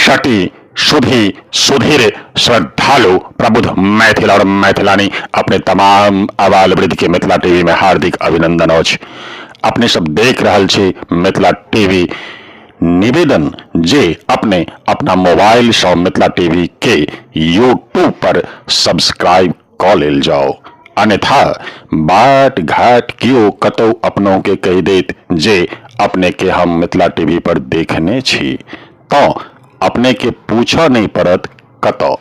सटी सुधी सुधीर श्रद्धालु प्रबुद्ध मैथिल और मैथिलानी अपने तमाम आबाल वृद्ध के मिथिला टीवी में हार्दिक अभिनंदन अछि। अपने सब देख रहल छी मिथिला टीवी। निवेदन जे अपने अपना मोबाइल से मिथिला टीवी के यूट्यूब पर सब्सक्राइब क लेल जाओ, अन्यथा बाट घाट कियो कतौ अपनों के कह देत जे अपने के हम मिथिला टीवी पर देखने छी तो अपने के पूछो नहीं पड़त कतो।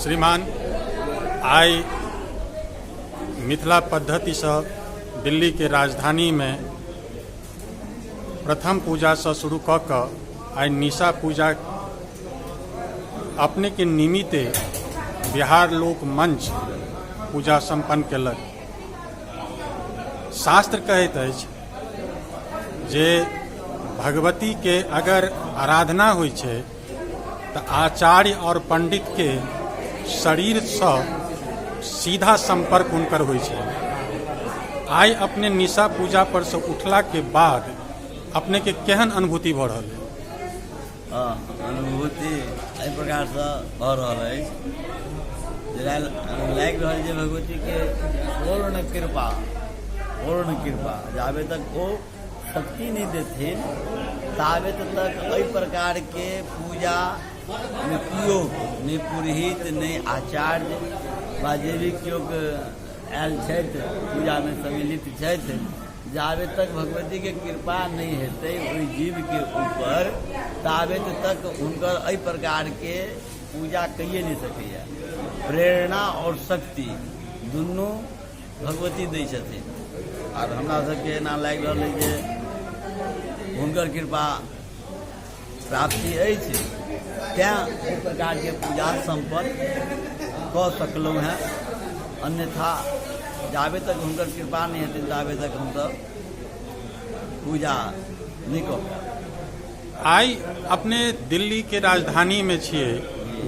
श्रीमान आई मिथिला पद्धति से दिल्ली के राजधानी में प्रथम पूजा से शुरू क आई निशा पूजा अपने के निमित्ते बिहार लोक मंच पूजा संपन्न केलक। शास्त्र कहैत अछि जे भगवती के अगर आराधना होइ छै तो आचार्य और पंडित के शरीर से सीधा संपर्क उनकर होइ छै। आई अपने निशा पूजा पर से उठला के बाद अपने के केहन अनुभूति भ रहल है? अनुभूति एहि प्रकार से भ रहल अछि जे लागि रहल छै भगवती के पूर्ण कृपा जाबे तक ओ शक्ति नहीं देथिन ताबे तक एहि प्रकार के पूजा ने कियो ने पुरोहित ने आचार्य वा जे भी केओ आयल छथि पूजा में सम्मिलित छथि जाबे तक भगवती के कृपा नहीं हेतै ओहि जीव के ऊपर ताबे तक हुनकर एहि प्रकार के पूजा कहिए नहीं सकैया। प्रेरणा और शक्ति दुनू भगवती दै छथिन और हमरा सबके एना लागि रहल है जे हुनकर कृपा प्राप्ति अछि तैं एहि प्रकार के पूजा संपन्न क सकलहुँ हैं। अन्यथा जाबे तक हुनकर कृपा नहीं हेतै ताबे तक हमसब पूजा नहीं कऽ पाएब। आई अपने दिल्ली के राजधानी में छियै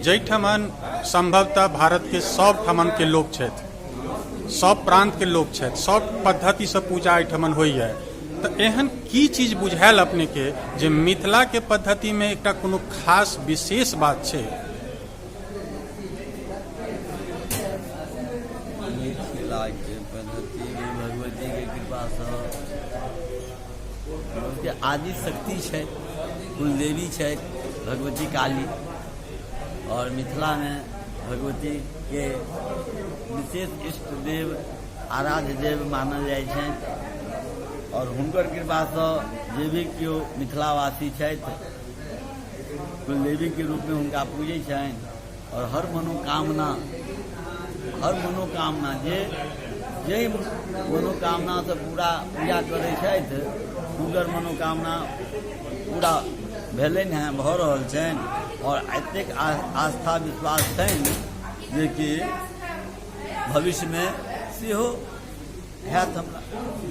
जैठमन संभवतः भारत के सब ठमन के लोग छथि, सब प्रांत के लोग छथि, सब पद्धति से पूजा एहिठमन होइए। तो एहन की चीज बुझायल अपने के जे मिथिला के पद्धति में एकटा कोनो खास विशेष बात छै? मिथिला के पद्धति में भगवती के कृपा से आदि शक्ति छै, कुलदेवी छै भगवती काली, और मिथिला में भगवती के विशेष इष्ट देव आराध्य देव मानल जाइ छनि और हुनकर कृपासँ जे भी केओ मिथिलावासी छथि कुलदेवी के रूप में हुनका पूजै छनि और हर मनोकामना जे मनोकामना से पूरा पूजा करै छथि हुनकर मनोकामना पूरा भेलनि हैं, भऽ रहल छनि और एतेक आस्था विश्वास छनि जे कि भविष्य में सेहो हैत। हमरा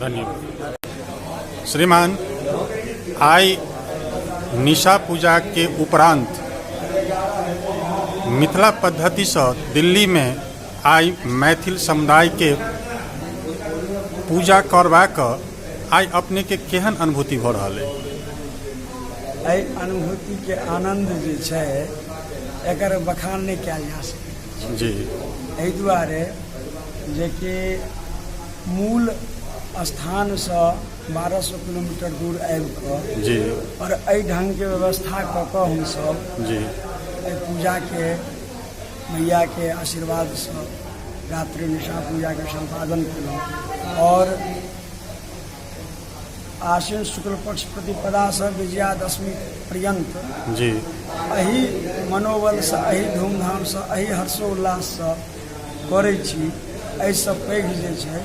धन्यवाद। श्रीमान, आइ निशा पूजा के उपरांत मिथिला पद्धति से दिल्ली में आइ मैथिल समुदाय के पूजा करबाक आइ अपने के केहन अनुभूति भऽ रहल है? एहि अनुभूति के आनंद जे छै एकर बखान नहीं कयल जा सकै जी। एहि दुआरे जे कि मूल स्थान से 1200 किलोमीटर दूर आबि कऽ जी और एहि ढंग के व्यवस्था कऽ कऽ हमसब जी एहि पूजा के मैया के आशीर्वाद से रात्रि निशा पूजा के संपादन केलहुँ और आश्विन शुक्ल पक्ष प्रतिपदा से विजयादशमी पर्यंत जी एही मनोबल से एही धूमधाम से एही हर्षोल्लास से करै छी। एहि से पैघ जे छै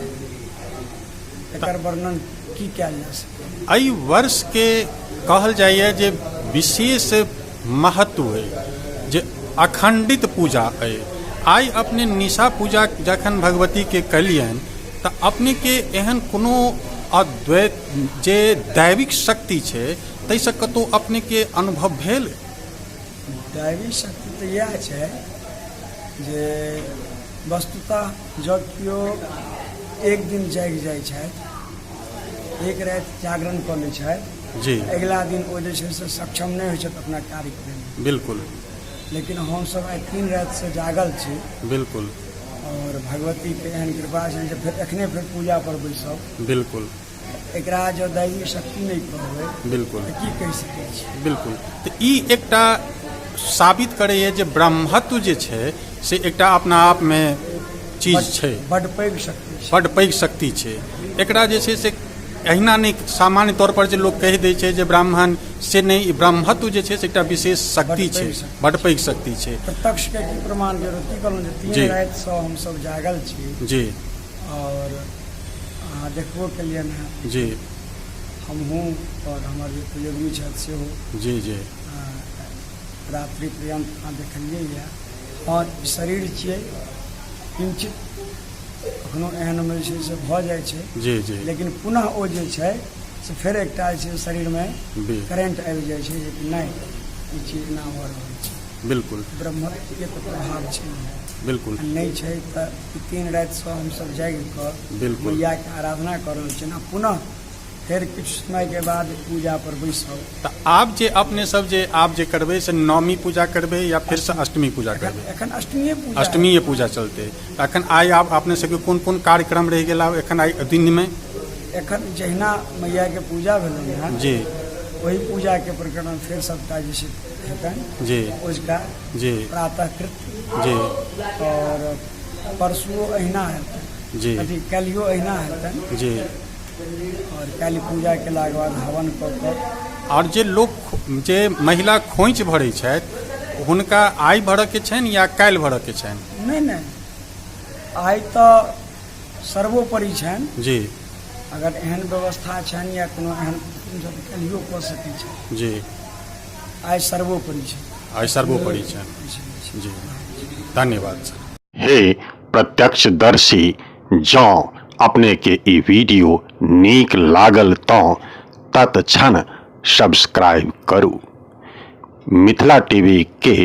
एकर वर्णन की कयल जा सकै। एहि वर्ष के कहल जाइए जे विशेष महत्व है, जे अखंडित पूजा है। आइ अपने निशा पूजा जखन भगवती के कलियन तऽ अपने के एहन कोनो अद्वैत जे दैविक शक्ति छै ताहिसँ कतौ अपने के अनुभव भेल? दैविक शक्ति तऽ इएह छै जे वस्तुतः जब केओ एक दिन जागि जाइ छथि, एक राति जागरण कऽ लै छथि जी, अगिला दिन ओ जे छै से सक्षम नहीं होइ छथि अपना कार्य करैमे। बिल्कुल। लेकिन हमसब आइ 3 राति से जागल छी। बिल्कुल। और भगवती के एहन कृपा छै जे फिर एखने फिर पूजा पर बैसब। बिल्कुल। एकरा जो दैवी शक्ति नहीं कहबै बिल्कुल तऽ की कहि सकै छी। बिल्कुल। तऽ ई एकटा साबित करैए जे ब्रह्मत्व जे छै से एकटा अपना आप में चीज छै, बड्ड पैघ शक्ति छै, बड्ड पैघ शक्ति छै। एकरा जे छै से अहिना नहीं सामान्य तौर पर जे लोग कहि दै छै जे ब्राह्मण से नहीं, ब्रह्मत्व जे छै से एकटा विशेष शक्ति छै, बड्ड पैघ शक्ति छै। प्रत्यक्ष के की प्रमाण के की कहलहुँ जे 3 राति से हमसब जागल छी जी और देखबो केलिए हैं जी, हमहूँ और हमर जे सहयोगी छथि सेहो जी जी रात्रि पर्यंत देखलिए यऽ। और शरीर छियै किंचित कखनो एहन में जे छै से भऽ जाइ छै जी जी, लेकिन पुनः ओ जे छै से फेर एकटा जे छै शरीर में करेंट आबि जाइ छै जे कि नहीं ई चीज ना भऽ रहल छै। बिल्कुल। ब्रह्मत्व के तऽ प्रभाव छै बिल्कुल। नहीं छै तऽ 3 राति से हमसब जागि कऽ बिल्कुल मैया के आराधना कर रहल छी ना, पुनः फिर किछु समय के बाद पूजा पर बैसब। तऽ आब जे अपने सब जे आप जे करबै से नवमी पूजा करबै या फिर से अष्टमी पूजा करबै? एखन अष्टमीये पूजा, अष्टमीये पूजा चलते। एखन आइ आप अपने सबके कोन कोन कार्यक्रम रहि गेला एखन आइ दिन में? एखन जहिना मैया के पूजा भेलै हैं जी, वही पूजा के प्रकरण फिर सबटा जे छै हेतनि जी ओझका जी प्रातःकृत जी, और परसुओ अहिना हेतनि जी अथी काल्हियो अहिना हेतनि जी। और काली पूजा केलाक बाद हवन कऽ कऽ और जे लोग जे महिला खोइच भरै छथि हुनका आइ भरऽ के छनि या काल्हि भरऽ के छनि? नहीं नहीं आइ तऽ सर्वोपरि छनि। जी अगर एहन व्यवस्था छनि या कोनो एहन काल्हियो कऽ सकै छै। जी, आइ सर्वोपरि छै, आइ सर्वोपरि छनि। जी, धन्यवाद सर। हे प्रत्यक्षदर्शी, जँ अपने के ई वीडियो नीक लागल तऽ तत्क्षण सब्सक्राइब करू। मिथिला टीवी के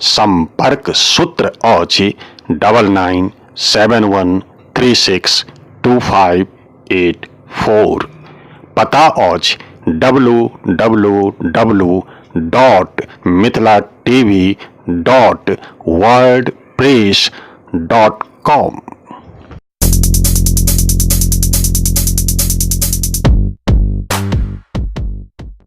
संपर्क सूत्र अछि 9971362584। पता अछि www.mithilatv.wordpress.com।